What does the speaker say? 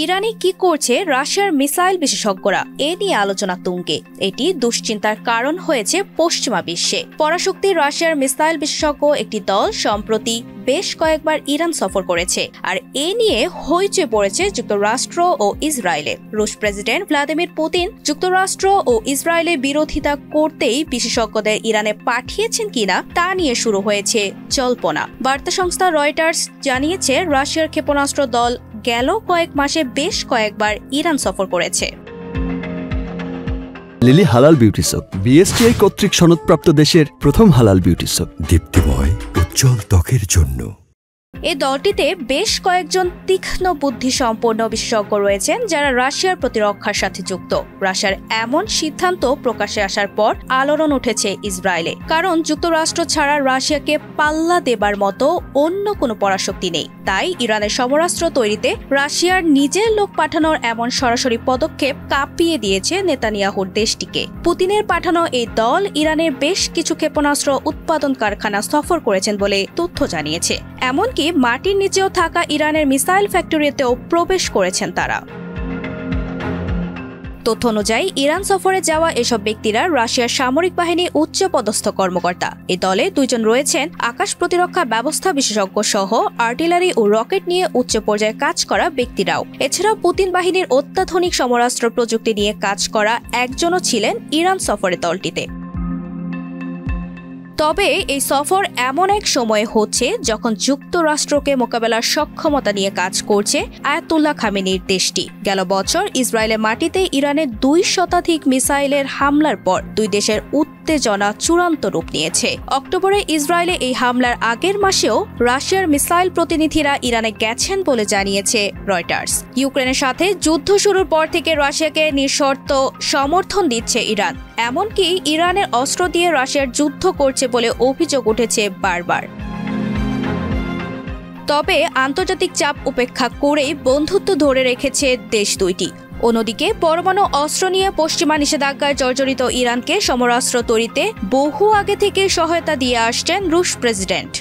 ইরানে কি করছে রাশিয়ার মিসাইল বিশেষজ্ঞরা এ নিয়ে আলোচনা তুঙ্গে। এটি দুশ্চিন্তার কারণ হয়েছে পশ্চিমা বিশ্বে। পরাশক্তি রাশিয়ার মিসাইল বিশেষজ্ঞ একটি দল সম্প্রতি বেশ কয়েকবার ইরান সফর করেছে, আর এ নিয়ে হইচই পড়েছে যুক্তরাষ্ট্র ও ইসরায়েলে। রুশ প্রেসিডেন্ট ভ্লাদিমির পুতিন যুক্তরাষ্ট্র ও ইসরায়েলের বিরোধিতা করতেই বিশেষজ্ঞদের ইরানে পাঠিয়েছেন কিনা তা নিয়ে শুরু হয়েছে জল্পনা। বার্তা সংস্থা রয়টার্স জানিয়েছে রাশিয়ার ক্ষেপণাস্ত্র দল গেল কয়েক মাসে বেশ কয়েকবার ইরান সফর করেছে। লিলি হালাল বিউটি সোপ, বিএসটিআই কর্তৃক সনদপ্রাপ্ত দেশের প্রথম হালাল বিউটি সোপ, দীপ্তিময় উজ্জ্বল ত্বকের জন্য। এই দলটিতে বেশ কয়েকজন তীক্ষ্ণ বুদ্ধি সম্পন্ন বিশেষজ্ঞ রয়েছেন যারা রাশিয়ার প্রতিরক্ষার সাথে যুক্ত। রাশিয়ার এমন সিদ্ধান্ত প্রকাশে আসার পর আলোড়ন উঠেছে ইসরায়েলে, কারণ যুক্তরাষ্ট্র ছাড়া রাশিয়াকে পাল্লা দেবার মতো অন্য কোনো পরাশক্তি নেই। তাই ইরানের সমরাস্ত্র তৈরিতে রাশিয়ার নিজের লোক পাঠানোর এমন সরাসরি পদক্ষেপ কাঁপিয়ে দিয়েছে নেতানিয়াহুর দেশটিকে। পুতিনের পাঠানো এই দল ইরানের বেশ কিছু ক্ষেপণাস্ত্র উৎপাদন কারখানা সফর করেছেন বলে তথ্য জানিয়েছে। এমনকি মাটির নিচেও থাকা ইরানের মিসাইল ফ্যাক্টরিতেও প্রবেশ করেছেন তারা। তথ্য অনুযায়ী ইরান সফরে যাওয়া এসব ব্যক্তিরা রাশিয়ার সামরিক বাহিনী উচ্চ পদস্থ কর্মকর্তা। এই দলে দুইজন রয়েছেন আকাশ প্রতিরক্ষা ব্যবস্থা বিশেষজ্ঞ সহ আর্টিলারি ও রকেট নিয়ে উচ্চ পর্যায়ে কাজ করা ব্যক্তিরাও। এছাড়াও পুতিন বাহিনীর অত্যাধুনিক সমরাস্ত্র প্রযুক্তি নিয়ে কাজ করা একজনও ছিলেন ইরান সফরে দলটিতে। তবে এই সফর এমন এক সময়ে হচ্ছে যখন যুক্তরাষ্ট্রকে মোকাবেলার সক্ষমতা নিয়ে কাজ করছে আয়াতুল্লাহ খামেনির দেশটি। গেল বছর ইসরায়েলের মাটিতে ইরানের 2 শতাধিক মিসাইলের হামলার পর দুই দেশের উত্তেজনা চূড়ান্ত রূপ নিয়েছে। অক্টোবরে ইসরায়েলে এই হামলার আগের মাসেও রাশিয়ার মিসাইল প্রতিনিধিরা ইরানে গেছেন বলে জানিয়েছে রয়টার্স। ইউক্রেনের সাথে যুদ্ধ শুরুর পর থেকে রাশিয়াকে নিঃশর্ত সমর্থন দিচ্ছে ইরান। এমনকি ইরানের অস্ত্র দিয়ে রাশিয়ার যুদ্ধ করছে বলে অভিযোগ উঠেছে বারবার। তবে আন্তর্জাতিক চাপ উপেক্ষা করেই বন্ধুত্ব ধরে রেখেছে দেশ দুইটি। অন্যদিকে পরমাণু অস্ত্র নিয়ে পশ্চিমা নিষেধাজ্ঞায় জর্জরিত ইরানকে সমরাস্ত্র তৈরিতে বহু আগে থেকে সহায়তা দিয়ে আসছেন রুশ প্রেসিডেন্ট।